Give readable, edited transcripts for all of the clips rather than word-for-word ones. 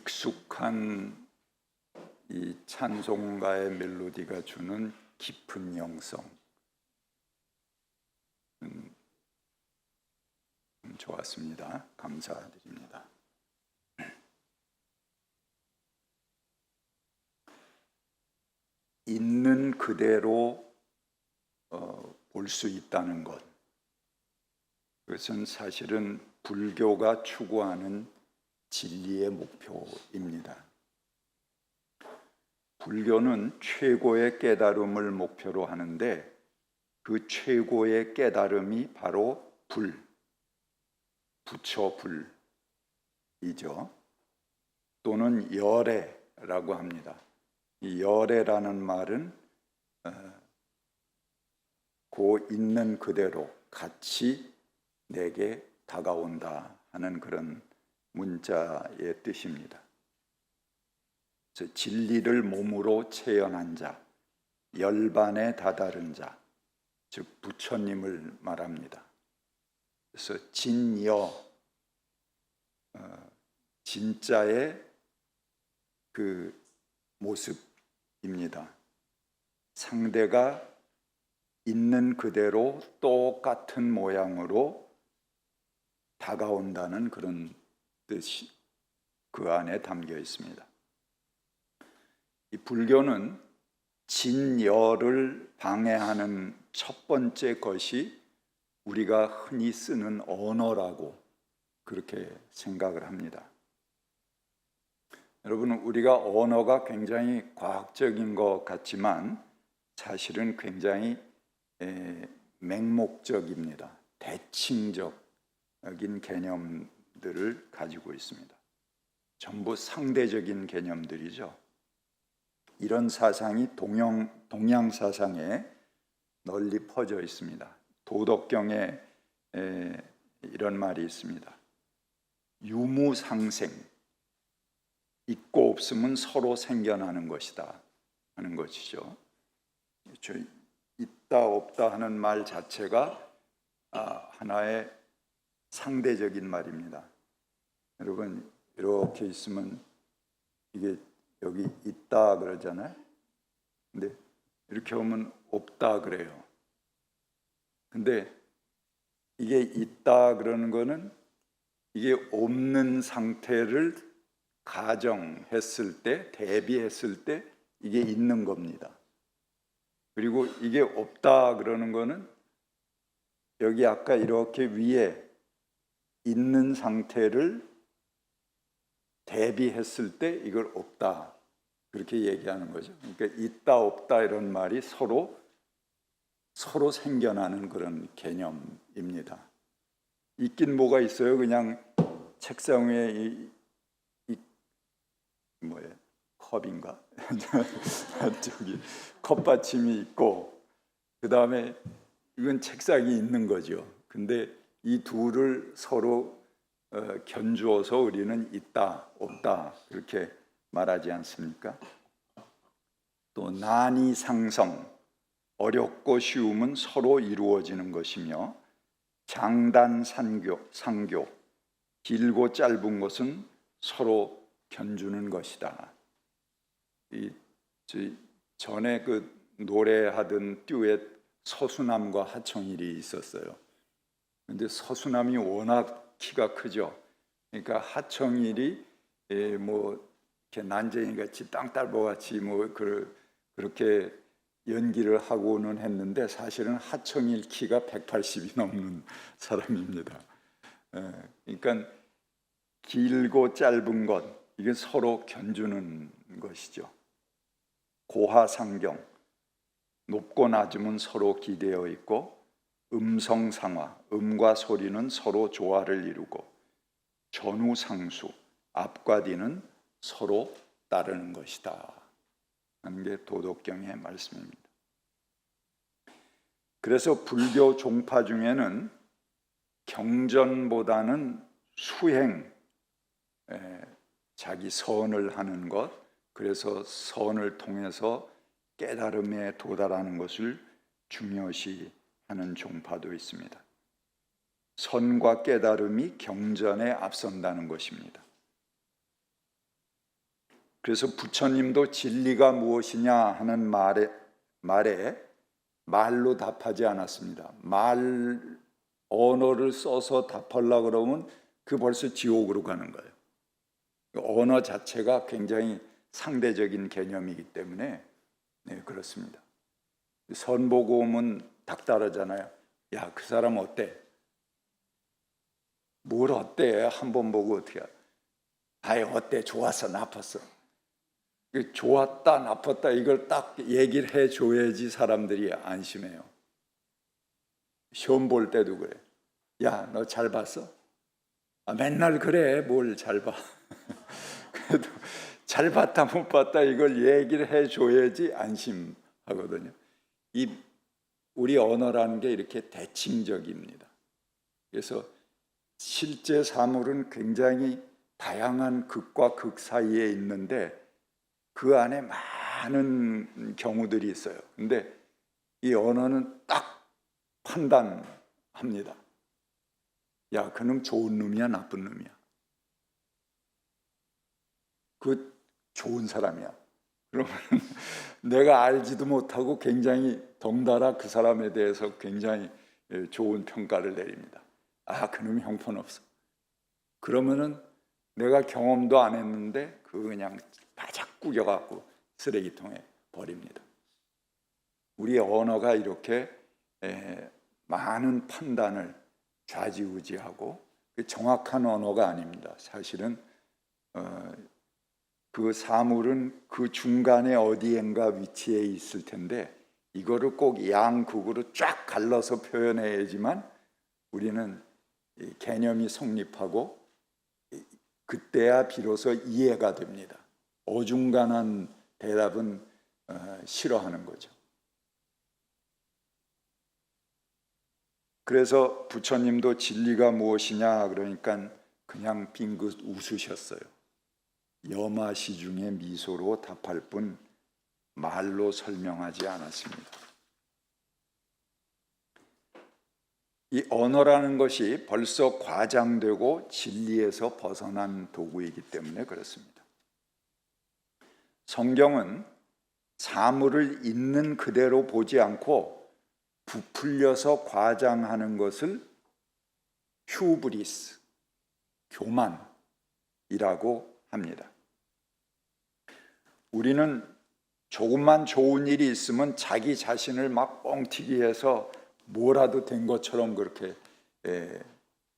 익숙한 이 찬송가의 멜로디가 주는 깊은 영성, 좋았습니다. 감사드립니다. 있는 그대로 볼 수 있다는 것, 그것은 사실은 불교가 추구하는 진리의 목표입니다. 불교는 최고의 깨달음을 목표로 하는데 그 최고의 깨달음이 바로 부처 불이죠. 또는 열애라고 합니다. 이 열애라는 말은 고 있는 그대로 같이 내게 다가온다 하는 그런 문자의 뜻입니다. 진리를 몸으로 체현한 자, 열반에 다다른 자, 즉 부처님을 말합니다. 그래서 진여, 진짜의 그 모습입니다. 상대가 있는 그대로 똑같은 모양으로 다가온다는 그런 뜻이 그 안에 담겨 있습니다. 이 불교는 진여를 방해하는 첫 번째 것이 우리가 흔히 쓰는 언어라고 그렇게 생각을 합니다. 여러분, 우리가 언어가 굉장히 과학적인 것 같지만 사실은 굉장히 맹목적입니다. 대칭적인 개념들을 가지고 있습니다. 전부 상대적인 개념들이죠. 이런 사상이 동양 사상에 널리 퍼져 있습니다. 도덕경에 이런 말이 있습니다. 유무상생, 있고 없음은 서로 생겨나는 것이다 하는 것이죠. 있다 없다 하는 말 자체가 하나의 상대적인 말입니다. 여러분, 이렇게 있으면 이게 여기 있다 그러잖아요. 근데 이렇게 오면 없다 그래요. 근데 이게 있다 그러는 거는 이게 없는 상태를 가정했을 때, 대비했을 때 이게 있는 겁니다. 그리고 이게 없다 그러는 거는 여기 아까 이렇게 위에 있는 상태를 대비했을 때 이걸 없다 그렇게 얘기하는 거죠. 그러니까 있다 없다 이런 말이 서로 생겨나는 그런 개념입니다. 있긴 뭐가 있어요? 그냥 책상 위에 컵인가? 저기 컵받침이 있고 그 다음에 이건 책상이 있는 거죠. 근데 이 둘을 서로 견주어서 우리는 있다, 없다 그렇게 말하지 않습니까? 또 난이 상성, 어렵고 쉬움은 서로 이루어지는 것이며 장단 상교, 길고 짧은 것은 서로 견주는 것이다. 전에 그 노래하던 듀엣 서수남과 하청일이 있었어요. 근데 서수남이 워낙 키가 크죠. 그러니까 하청일이 뭐 이렇게 난쟁이 같이 땅딸보 같이 뭐 그렇게 연기를 하고는 했는데 사실은 하청일 키가 180이 넘는 사람입니다. 그러니까 길고 짧은 것 이게 서로 견주는 것이죠. 고하상경, 높고 낮음은 서로 기대어 있고 음성상화, 음과 소리는 서로 조화를 이루고 전후상수, 앞과 뒤는 서로 따르는 것이다 하는 게 도덕경의 말씀입니다. 그래서 불교 종파 중에는 경전보다는 수행, 자기 선을 하는 것, 그래서 선을 통해서 깨달음에 도달하는 것을 중요시하는 종파도 있습니다. 선과 깨달음이 경전에 앞선다는 것입니다. 그래서 부처님도 진리가 무엇이냐 하는 말에 말로 답하지 않았습니다. 언어를 써서 답하려고 그러면 그 벌써 지옥으로 가는 거예요. 언어 자체가 굉장히 상대적인 개념이기 때문에 그렇습니다. 선보고 오면 닥달하잖아요. 야, 그 사람 어때? 뭘 어때? 한 번 보고 어떻게? 아예 어때? 좋았어? 나빴어? 좋았다, 나빴다 이걸 딱 얘기를 해줘야지 사람들이 안심해요. 시험 볼 때도 그래. 야, 너 잘 봤어? 아, 맨날 그래. 뭘 잘 봐. 그래도 잘 봤다 못 봤다 이걸 얘기를 해줘야지 안심하거든요. 우리 언어라는 게 이렇게 대칭적입니다. 그래서 실제 사물은 굉장히 다양한 극과 극 사이에 있는데 그 안에 많은 경우들이 있어요. 근데 이 언어는 딱 판단합니다. 야, 그놈 좋은 놈이야, 나쁜 놈이야. 그 좋은 사람이야. 그러면 내가 알지도 못하고 굉장히 덩달아 그 사람에 대해서 굉장히 좋은 평가를 내립니다. 아, 그놈이 형편없어. 그러면은 내가 경험도 안 했는데 그냥 바짝 구겨갖고 쓰레기통에 버립니다. 우리 언어가 이렇게 많은 판단을 좌지우지하고 정확한 언어가 아닙니다. 사실은 그 사물은 그 중간에 어디엔가 위치해 있을 텐데 이거를 꼭 양극으로 쫙 갈라서 표현해야지만 우리는 개념이 성립하고 그때야 비로소 이해가 됩니다. 어중간한 대답은 싫어하는 거죠. 그래서 부처님도 진리가 무엇이냐 그러니까 그냥 빙긋 웃으셨어요. 여마시중의 미소로 답할 뿐 말로 설명하지 않았습니다. 이 언어라는 것이 벌써 과장되고 진리에서 벗어난 도구이기 때문에 그렇습니다. 성경은 사물을 있는 그대로 보지 않고 부풀려서 과장하는 것을 휴브리스, 교만이라고 합니다. 우리는 조금만 좋은 일이 있으면 자기 자신을 막 뻥튀기해서 뭐라도 된 것처럼 그렇게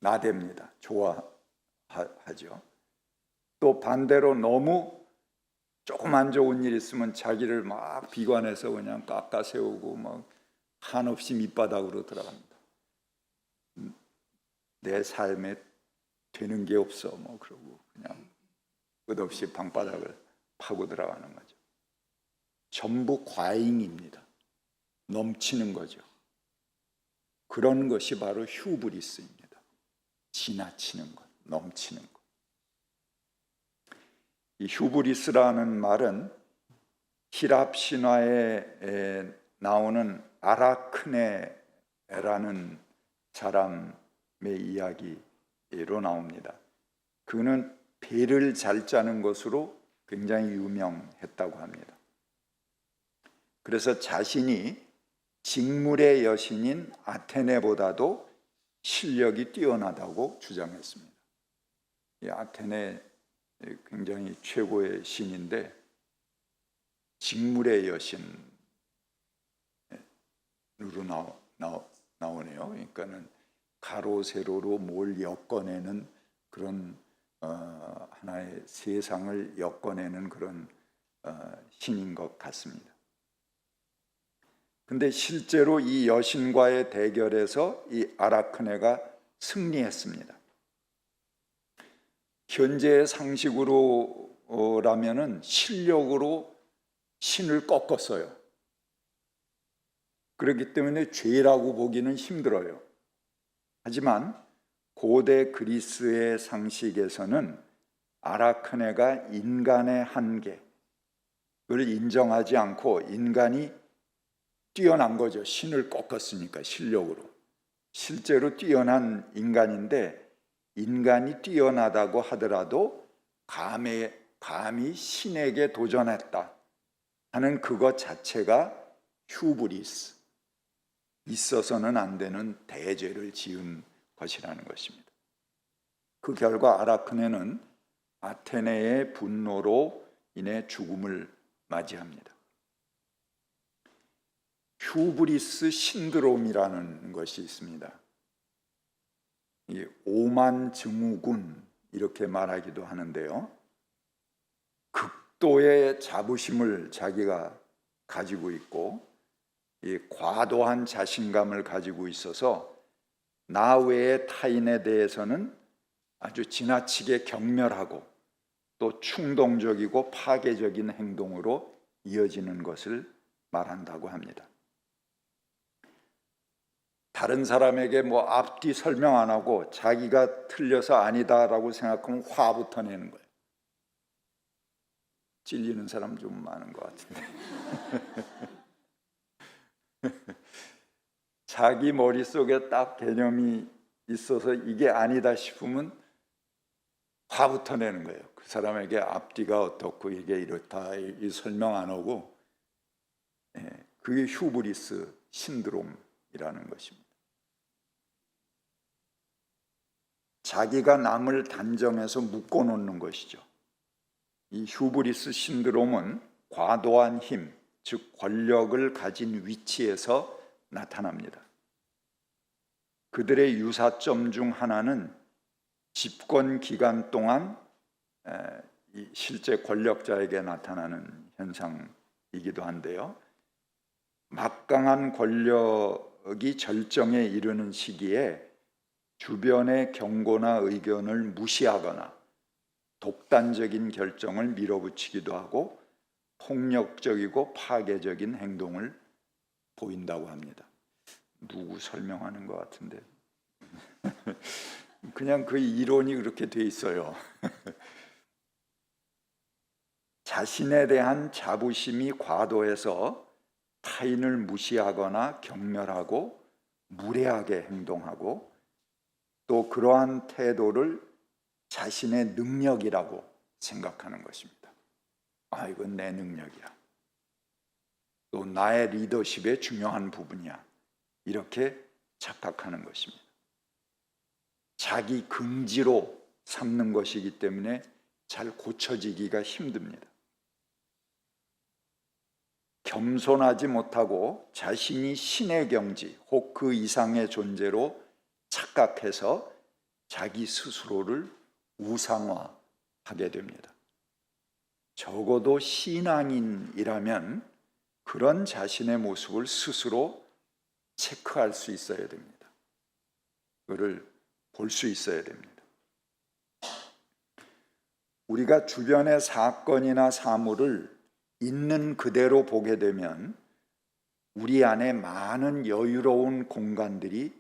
나댑니다. 좋아하죠. 또 반대로 너무 조금 안 좋은 일 있으면 자기를 막 비관해서 그냥 깎아세우고 막 한없이 밑바닥으로 들어갑니다. 내 삶에 되는 게 없어 뭐 그러고 그냥 끝없이 방바닥을 파고 들어가는 거죠. 전부 과잉입니다. 넘치는 거죠. 그런 것이 바로 휴브리스입니다. 지나치는 것, 넘치는 것. 이 휴브리스라는 말은 히랍 신화에 나오는 아라크네라는 사람의 이야기로 나옵니다. 그는 배를 잘 짜는 것으로 굉장히 유명했다고 합니다. 그래서 자신이 직물의 여신인 아테네보다도 실력이 뛰어나다고 주장했습니다. 이 아테네 굉장히 최고의 신인데 직물의 여신으로 나오네요. 그러니까는 가로 세로로 뭘 엮어내는 그런 하나의 세상을 엮어내는 그런 신인 것 같습니다. 근데 실제로 이 여신과의 대결에서 이 아라크네가 승리했습니다. 현재의 상식으로라면은 실력으로 신을 꺾었어요. 그렇기 때문에 죄라고 보기는 힘들어요. 하지만 고대 그리스의 상식에서는 아라크네가 인간의 한계를 인정하지 않고 인간이 뛰어난 거죠. 신을 꺾었으니까 실력으로. 실제로 뛰어난 인간인데 인간이 뛰어나다고 하더라도 감에 감히 신에게 도전했다 하는 그것 자체가 휴브리스, 있어서는 안 되는 대죄를 지은 것이라는 것입니다. 그 결과 아라크네는 아테네의 분노로 인해 죽음을 맞이합니다. 휴브리스 신드롬이라는 것이 있습니다. 이 오만 증후군 이렇게 말하기도 하는데요. 극도의 자부심을 자기가 가지고 있고 이 과도한 자신감을 가지고 있어서 나 외의 타인에 대해서는 아주 지나치게 경멸하고 또 충동적이고 파괴적인 행동으로 이어지는 것을 말한다고 합니다. 다른 사람에게 뭐 앞뒤 설명 안 하고 자기가 틀려서 아니다라고 생각하면 화부터 내는 거예요. 찔리는 사람 좀 많은 것 같은데. 자기 머릿속에 딱 개념이 있어서 이게 아니다 싶으면 화부터 내는 거예요. 그 사람에게 앞뒤가 어떻고 이게 이렇다 이 설명 안 하고, 그게 휴브리스 신드롬이라는 것입니다. 자기가 남을 단정해서 묶어놓는 것이죠. 이 휴브리스 신드롬은 과도한 힘, 즉 권력을 가진 위치에서 나타납니다. 그들의 유사점 중 하나는 집권 기간 동안 실제 권력자에게 나타나는 현상이기도 한데요. 막강한 권력이 절정에 이르는 시기에 주변의 경고나 의견을 무시하거나 독단적인 결정을 밀어붙이기도 하고 폭력적이고 파괴적인 행동을 보인다고 합니다. 누구 설명하는 것 같은데 그냥 그 이론이 그렇게 돼 있어요. 자신에 대한 자부심이 과도해서 타인을 무시하거나 경멸하고 무례하게 행동하고 또 그러한 태도를 자신의 능력이라고 생각하는 것입니다. 아, 이건 내 능력이야. 또 나의 리더십의 중요한 부분이야. 이렇게 착각하는 것입니다. 자기 긍지로 삼는 것이기 때문에 잘 고쳐지기가 힘듭니다. 겸손하지 못하고 자신이 신의 경지 혹 그 이상의 존재로 착각해서 자기 스스로를 우상화하게 됩니다. 적어도 신앙인이라면 그런 자신의 모습을 스스로 체크할 수 있어야 됩니다. 그거를 볼 수 있어야 됩니다. 우리가 주변의 사건이나 사물을 있는 그대로 보게 되면 우리 안에 많은 여유로운 공간들이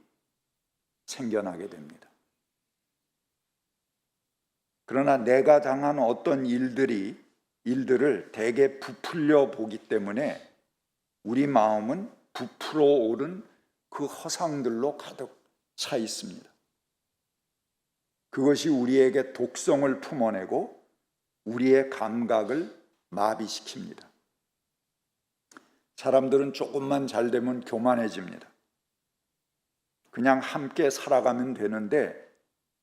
생겨나게 됩니다. 그러나 내가 당한 어떤 일들을 대개 부풀려 보기 때문에 우리 마음은 부풀어 오른 그 허상들로 가득 차 있습니다. 그것이 우리에게 독성을 품어내고 우리의 감각을 마비시킵니다. 사람들은 조금만 잘 되면 교만해집니다. 그냥 함께 살아가면 되는데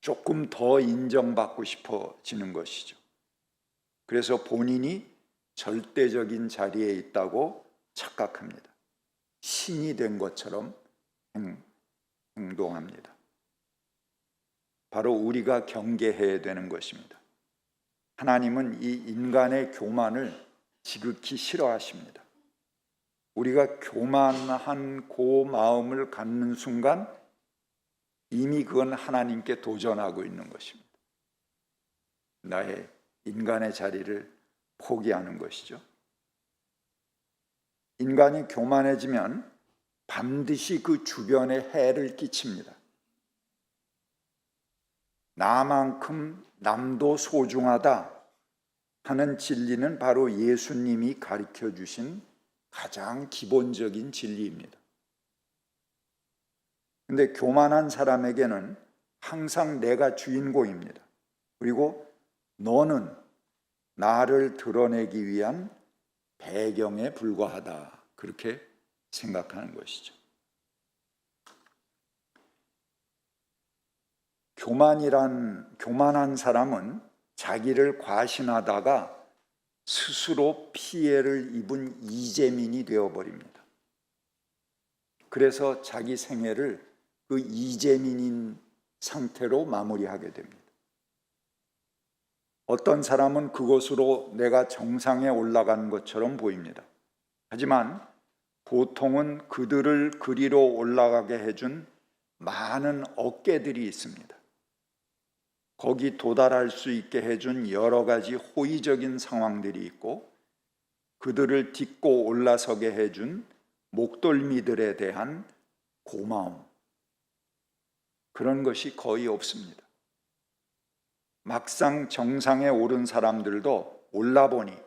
조금 더 인정받고 싶어지는 것이죠. 그래서 본인이 절대적인 자리에 있다고 착각합니다. 신이 된 것처럼 행동합니다. 바로 우리가 경계해야 되는 것입니다. 하나님은 이 인간의 교만을 지극히 싫어하십니다. 우리가 교만한 그 마음을 갖는 순간 이미 그건 하나님께 도전하고 있는 것입니다. 나의 인간의 자리를 포기하는 것이죠. 인간이 교만해지면 반드시 그 주변에 해를 끼칩니다. 나만큼 남도 소중하다 하는 진리는 바로 예수님이 가르쳐 주신 가장 기본적인 진리입니다. 근데 교만한 사람에게는 항상 내가 주인공입니다. 그리고 너는 나를 드러내기 위한 배경에 불과하다. 그렇게 생각하는 것이죠. 교만한 사람은 자기를 과신하다가 스스로 피해를 입은 이재민이 되어버립니다. 그래서 자기 생애를 그 이재민인 상태로 마무리하게 됩니다. 어떤 사람은 그것으로 내가 정상에 올라간 것처럼 보입니다. 하지만 보통은 그들을 그리로 올라가게 해준 많은 어깨들이 있습니다. 거기 도달할 수 있게 해준 여러 가지 호의적인 상황들이 있고 그들을 딛고 올라서게 해준 목덜미들에 대한 고마움, 그런 것이 거의 없습니다. 막상 정상에 오른 사람들도 올라보니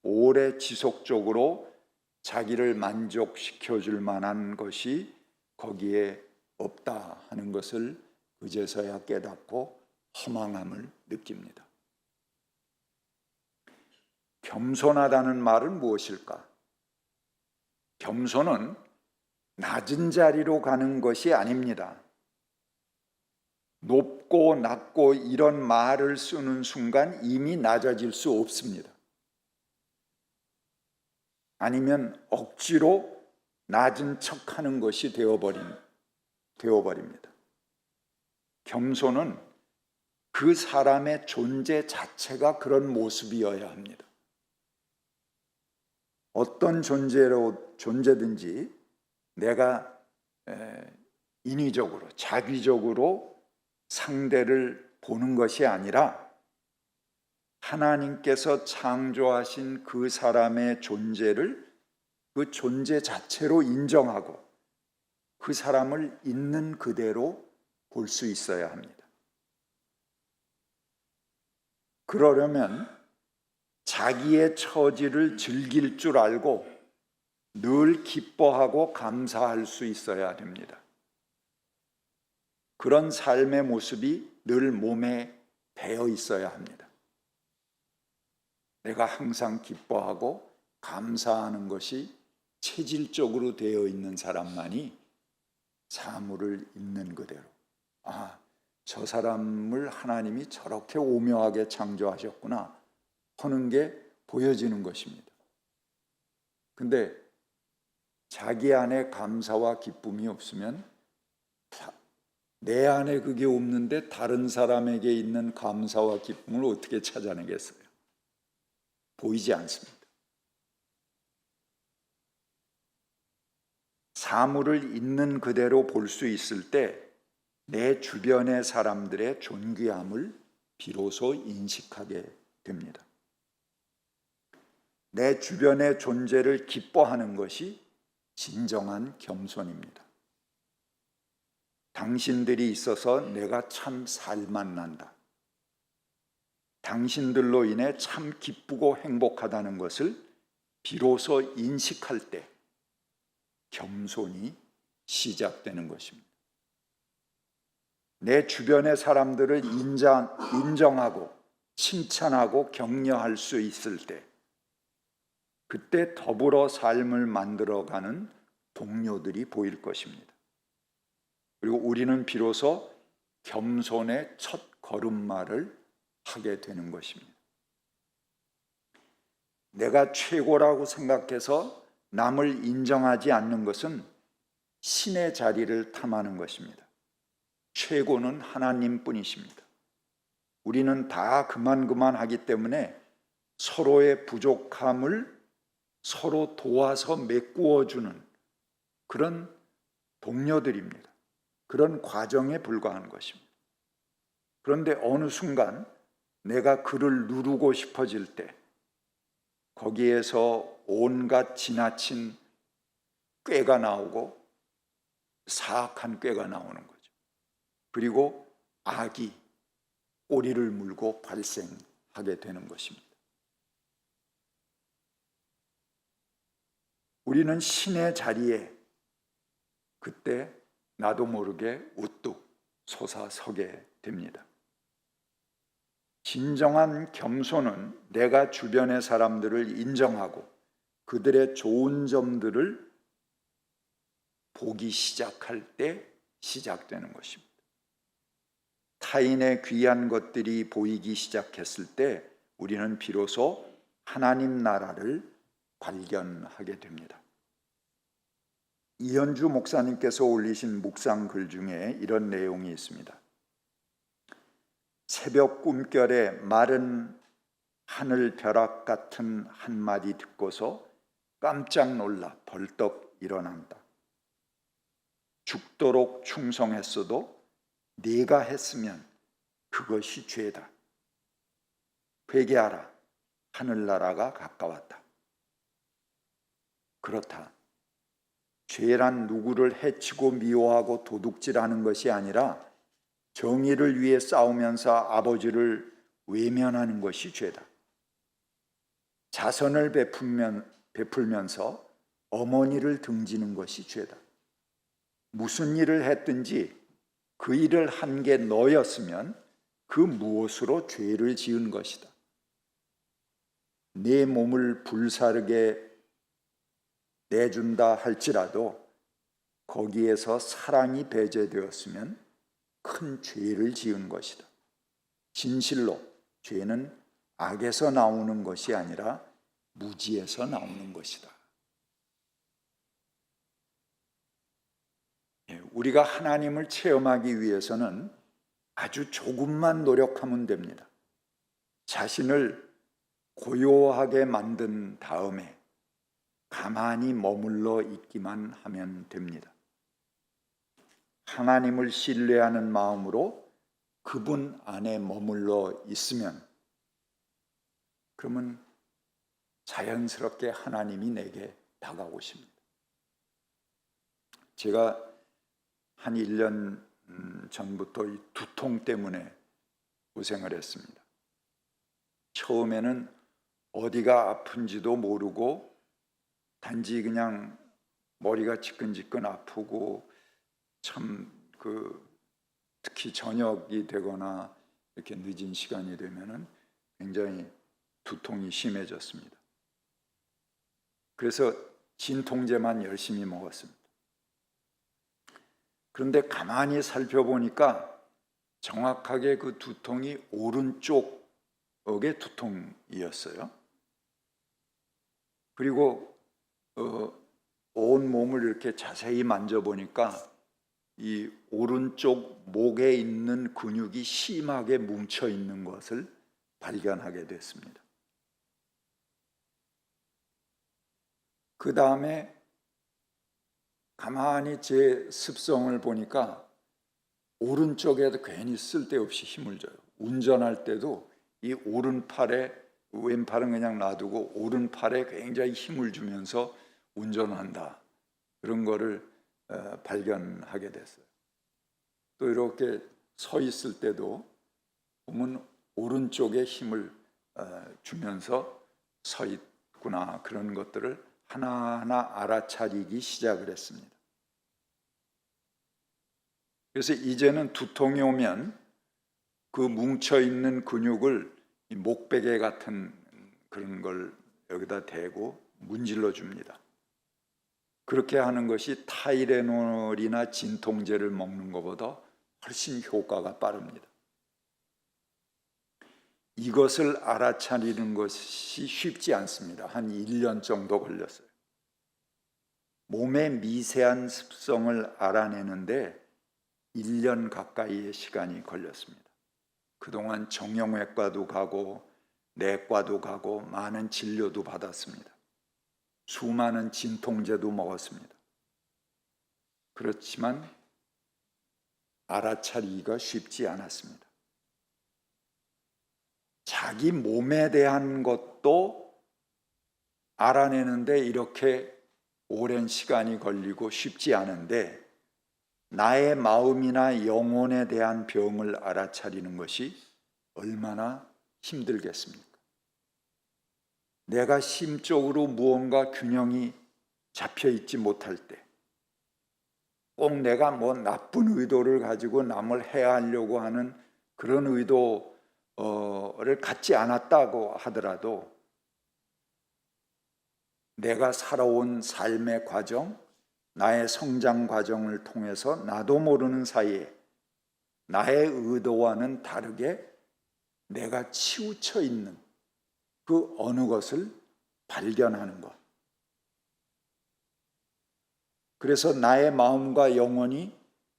오래 지속적으로 자기를 만족시켜줄 만한 것이 거기에 없다 하는 것을 그제서야 깨닫고 허망함을 느낍니다. 겸손하다는 말은 무엇일까? 겸손은 낮은 자리로 가는 것이 아닙니다. 높고 낮고 이런 말을 쓰는 순간 이미 낮아질 수 없습니다. 아니면 억지로 낮은 척하는 것이 되어버립니다. 겸손은 그 사람의 존재 자체가 그런 모습이어야 합니다. 어떤 존재든지 내가 인위적으로, 자기적으로 상대를 보는 것이 아니라 하나님께서 창조하신 그 사람의 존재를 그 존재 자체로 인정하고 그 사람을 있는 그대로 볼 수 있어야 합니다. 그러려면 자기의 처지를 즐길 줄 알고 늘 기뻐하고 감사할 수 있어야 됩니다. 그런 삶의 모습이 늘 몸에 배어 있어야 합니다. 내가 항상 기뻐하고 감사하는 것이 체질적으로 되어 있는 사람만이 사물을 있는 그대로, 저 사람을 하나님이 저렇게 오묘하게 창조하셨구나 하는 게 보여지는 것입니다. 근데 자기 안에 감사와 기쁨이 없으면 내 안에 그게 없는데 다른 사람에게 있는 감사와 기쁨을 어떻게 찾아내겠어요? 보이지 않습니다. 사물을 있는 그대로 볼 수 있을 때 내 주변의 사람들의 존귀함을 비로소 인식하게 됩니다. 내 주변의 존재를 기뻐하는 것이 진정한 겸손입니다. 당신들이 있어서 내가 참 살만 난다. 당신들로 인해 참 기쁘고 행복하다는 것을 비로소 인식할 때 겸손이 시작되는 것입니다. 내 주변의 사람들을 인정하고 칭찬하고 격려할 수 있을 때 그때 더불어 삶을 만들어가는 동료들이 보일 것입니다. 그리고 우리는 비로소 겸손의 첫 걸음마를 하게 되는 것입니다. 내가 최고라고 생각해서 남을 인정하지 않는 것은 신의 자리를 탐하는 것입니다. 최고는 하나님뿐이십니다. 우리는 다 그만하기 때문에 서로의 부족함을 서로 도와서 메꾸어주는 그런 동료들입니다. 그런 과정에 불과한 것입니다. 그런데 어느 순간 내가 그를 누르고 싶어질 때 거기에서 온갖 지나친 꾀가 나오고 사악한 꾀가 나오는 거죠. 그리고 악이 꼬리를 물고 발생하게 되는 것입니다. 우리는 신의 자리에 그때 나도 모르게 우뚝 솟아서게 됩니다. 진정한 겸손은 내가 주변의 사람들을 인정하고 그들의 좋은 점들을 보기 시작할 때 시작되는 것입니다. 타인의 귀한 것들이 보이기 시작했을 때 우리는 비로소 하나님 나라를 발견하게 됩니다. 이현주 목사님께서 올리신 묵상 글 중에 이런 내용이 있습니다. 새벽 꿈결에 마른 하늘 벼락 같은 한마디 듣고서 깜짝 놀라 벌떡 일어난다. 죽도록 충성했어도 네가 했으면 그것이 죄다. 회개하라. 하늘나라가 가까웠다. 그렇다. 죄란 누구를 해치고 미워하고 도둑질하는 것이 아니라 정의를 위해 싸우면서 아버지를 외면하는 것이 죄다. 자선을 베풀면서 어머니를 등지는 것이 죄다. 무슨 일을 했든지 그 일을 한 게 너였으면 그 무엇으로 죄를 지은 것이다. 내 몸을 불사르게 내준다 할지라도 거기에서 사랑이 배제되었으면 큰 죄를 지은 것이다. 진실로 죄는 악에서 나오는 것이 아니라 무지에서 나오는 것이다. 우리가 하나님을 체험하기 위해서는 아주 조금만 노력하면 됩니다. 자신을 고요하게 만든 다음에 가만히 머물러 있기만 하면 됩니다. 하나님을 신뢰하는 마음으로 그분 안에 머물러 있으면 그러면 자연스럽게 하나님이 내게 다가오십니다. 제가 한 1년 전부터 이 두통 때문에 고생을 했습니다. 처음에는 어디가 아픈지도 모르고 단지 그냥 머리가 지끈지끈 아프고 참 특히 저녁이 되거나 이렇게 늦은 시간이 되면은 굉장히 두통이 심해졌습니다. 그래서 진통제만 열심히 먹었습니다. 그런데 가만히 살펴보니까 정확하게 그 두통이 오른쪽의 두통이었어요. 그리고 온 몸을 이렇게 자세히 만져보니까 이 오른쪽 목에 있는 근육이 심하게 뭉쳐 있는 것을 발견하게 됐습니다. 그 다음에 가만히 제 습성을 보니까 오른쪽에도 괜히 쓸데없이 힘을 줘요. 운전할 때도 이 오른팔에, 왼팔은 그냥 놔두고 오른팔에 굉장히 힘을 주면서 운전한다. 그런 거를 발견하게 됐어요. 또 이렇게 서 있을 때도 보면 오른쪽에 힘을 주면서 서 있구나. 그런 것들을 하나하나 알아차리기 시작을 했습니다. 그래서 이제는 두통이 오면 그 뭉쳐있는 근육을 이 목베개 같은 그런 걸 여기다 대고 문질러 줍니다. 그렇게 하는 것이 타이레놀이나 진통제를 먹는 것보다 훨씬 효과가 빠릅니다. 이것을 알아차리는 것이 쉽지 않습니다. 한 1년 정도 걸렸어요. 몸의 미세한 습성을 알아내는데 1년 가까이의 시간이 걸렸습니다. 그동안 정형외과도 가고 내과도 가고 많은 진료도 받았습니다. 수많은 진통제도 먹었습니다. 그렇지만 알아차리기가 쉽지 않았습니다. 자기 몸에 대한 것도 알아내는데 이렇게 오랜 시간이 걸리고 쉽지 않은데 나의 마음이나 영혼에 대한 병을 알아차리는 것이 얼마나 힘들겠습니까? 내가 심적으로 무언가 균형이 잡혀 있지 못할 때, 꼭 내가 뭐 나쁜 의도를 가지고 남을 해하려고 하는 그런 의도를 거를 갖지 않았다고 하더라도 내가 살아온 삶의 과정, 나의 성장 과정을 통해서 나도 모르는 사이에 나의 의도와는 다르게 내가 치우쳐 있는 그 어느 것을 발견하는 것. 그래서 나의 마음과 영혼이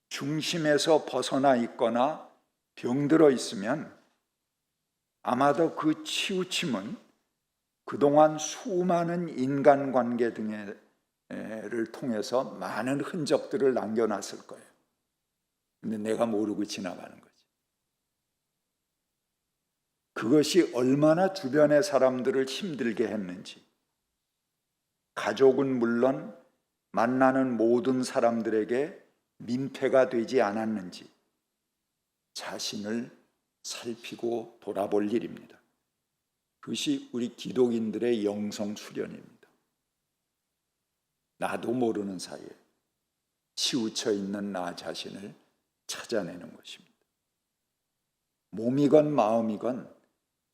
중심에서 벗어나 있거나 병들어 있으면 아마도 그 치우침은 그동안 수많은 인간관계 등을 통해서 많은 흔적들을 남겨놨을 거예요. 근데 내가 모르고 지나가는 거지. 그것이 얼마나 주변의 사람들을 힘들게 했는지, 가족은 물론 만나는 모든 사람들에게 민폐가 되지 않았는지 자신을 살피고 돌아볼 일입니다. 그것이 우리 기독인들의 영성 수련입니다. 나도 모르는 사이에 치우쳐 있는 나 자신을 찾아내는 것입니다. 몸이건 마음이건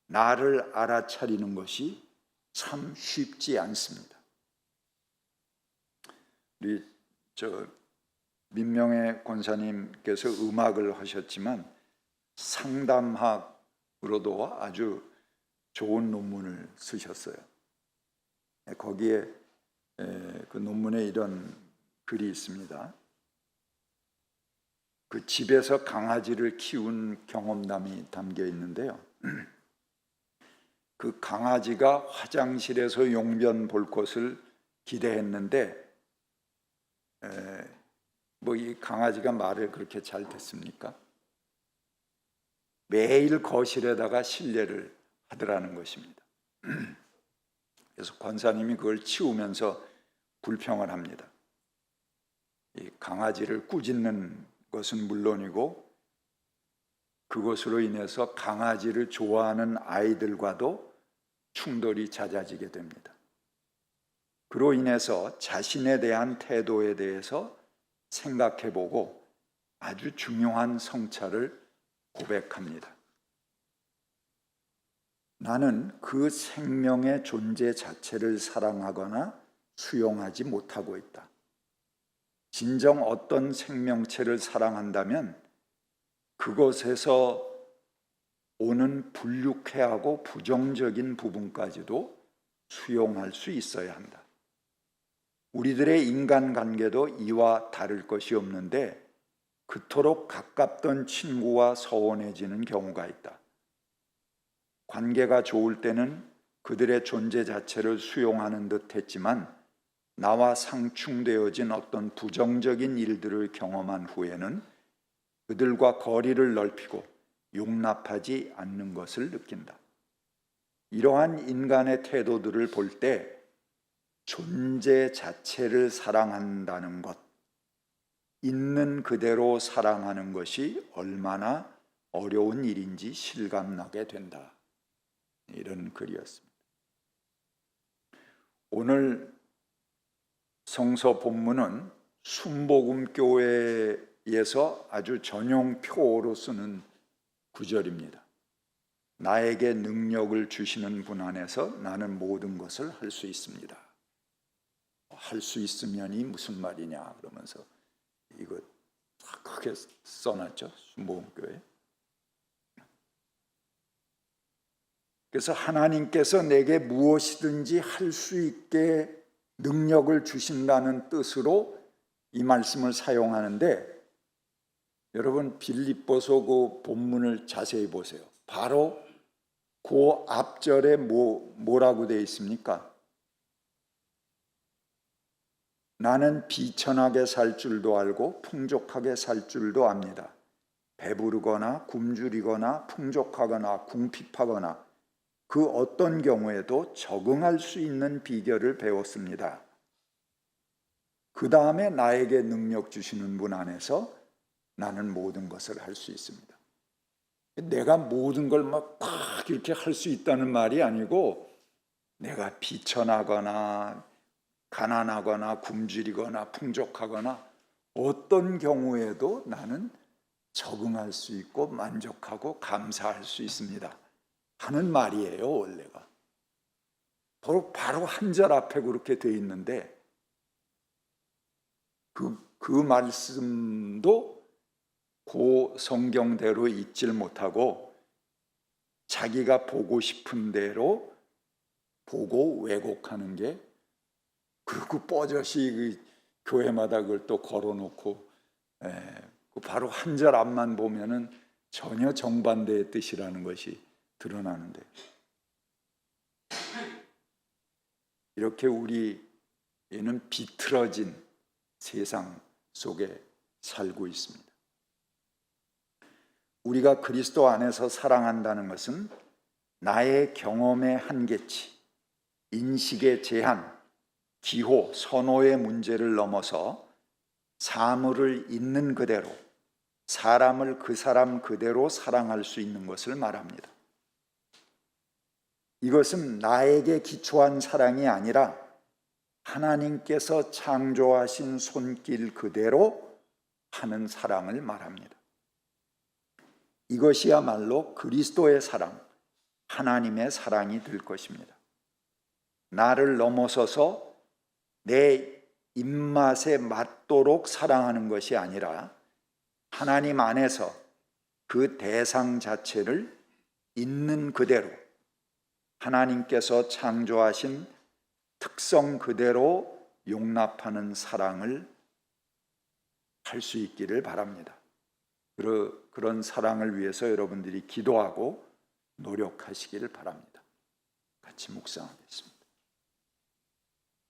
나를 알아차리는 것이 참 쉽지 않습니다. 우리 민명의 권사님께서 음악을 하셨지만 상담학으로도 아주 좋은 논문을 쓰셨어요. 거기에 그 논문에 이런 글이 있습니다. 그 집에서 강아지를 키운 경험담이 담겨 있는데요. 그 강아지가 화장실에서 용변 볼 것을 기대했는데 뭐 이 강아지가 말을 그렇게 잘 듣습니까? 매일 거실에다가 실례를 하더라는 것입니다. 그래서 권사님이 그걸 치우면서 불평을 합니다. 이 강아지를 꾸짖는 것은 물론이고 그것으로 인해서 강아지를 좋아하는 아이들과도 충돌이 잦아지게 됩니다. 그로 인해서 자신에 대한 태도에 대해서 생각해보고 아주 중요한 성찰을 고백합니다. 나는 그 생명의 존재 자체를 사랑하거나 수용하지 못하고 있다. 진정 어떤 생명체를 사랑한다면 그것에서 오는 불유쾌하고 부정적인 부분까지도 수용할 수 있어야 한다. 우리들의 인간관계도 이와 다를 것이 없는데 그토록 가깝던 친구와 서운해지는 경우가 있다. 관계가 좋을 때는 그들의 존재 자체를 수용하는 듯 했지만 나와 상충되어진 어떤 부정적인 일들을 경험한 후에는 그들과 거리를 넓히고 용납하지 않는 것을 느낀다. 이러한 인간의 태도들을 볼 때 존재 자체를 사랑한다는 것, 있는 그대로 사랑하는 것이 얼마나 어려운 일인지 실감나게 된다. 이런 글이었습니다. 오늘 성서 본문은 순복음교회에서 아주 전용표로 쓰는 구절입니다. 나에게 능력을 주시는 분 안에서 나는 모든 것을 할 수 있습니다. 할 수 있으면이 무슨 말이냐 그러면서 이거 크게 써놨죠. 순복음교회. 그래서 하나님께서 내게 무엇이든지 할 수 있게 능력을 주신다는 뜻으로 이 말씀을 사용하는데 여러분 빌립보서 그 본문을 자세히 보세요. 바로 그 앞절에 뭐라고 되어 있습니까? 나는 비천하게 살 줄도 알고 풍족하게 살 줄도 압니다. 배부르거나 굶주리거나 풍족하거나 궁핍하거나 그 어떤 경우에도 적응할 수 있는 비결을 배웠습니다. 그 다음에 나에게 능력 주시는 분 안에서 나는 모든 것을 할 수 있습니다. 내가 모든 걸 막 이렇게 할 수 있다는 말이 아니고 내가 비천하거나 가난하거나 굶주리거나 풍족하거나 어떤 경우에도 나는 적응할 수 있고 만족하고 감사할 수 있습니다. 하는 말이에요, 원래가. 바로 한 절 앞에 그렇게 돼 있는데 그 말씀도 그 성경대로 읽질 못하고 자기가 보고 싶은 대로 보고 왜곡하는 게, 그리고 뻐젓이 그 교회마다 그걸 또 걸어놓고, 바로 한 절 앞만 보면은 전혀 정반대의 뜻이라는 것이 드러나는데, 이렇게 우리는 비틀어진 세상 속에 살고 있습니다. 우리가 그리스도 안에서 사랑한다는 것은 나의 경험의 한계치, 인식의 제한, 기호, 선호의 문제를 넘어서 사물을 있는 그대로, 사람을 그 사람 그대로 사랑할 수 있는 것을 말합니다. 이것은 나에게 기초한 사랑이 아니라 하나님께서 창조하신 손길 그대로 하는 사랑을 말합니다. 이것이야말로 그리스도의 사랑, 하나님의 사랑이 될 것입니다. 나를 넘어서서 내 입맛에 맞도록 사랑하는 것이 아니라 하나님 안에서 그 대상 자체를 있는 그대로, 하나님께서 창조하신 특성 그대로 용납하는 사랑을 할 수 있기를 바랍니다. 그런 사랑을 위해서 여러분들이 기도하고 노력하시기를 바랍니다. 같이 묵상하겠습니다.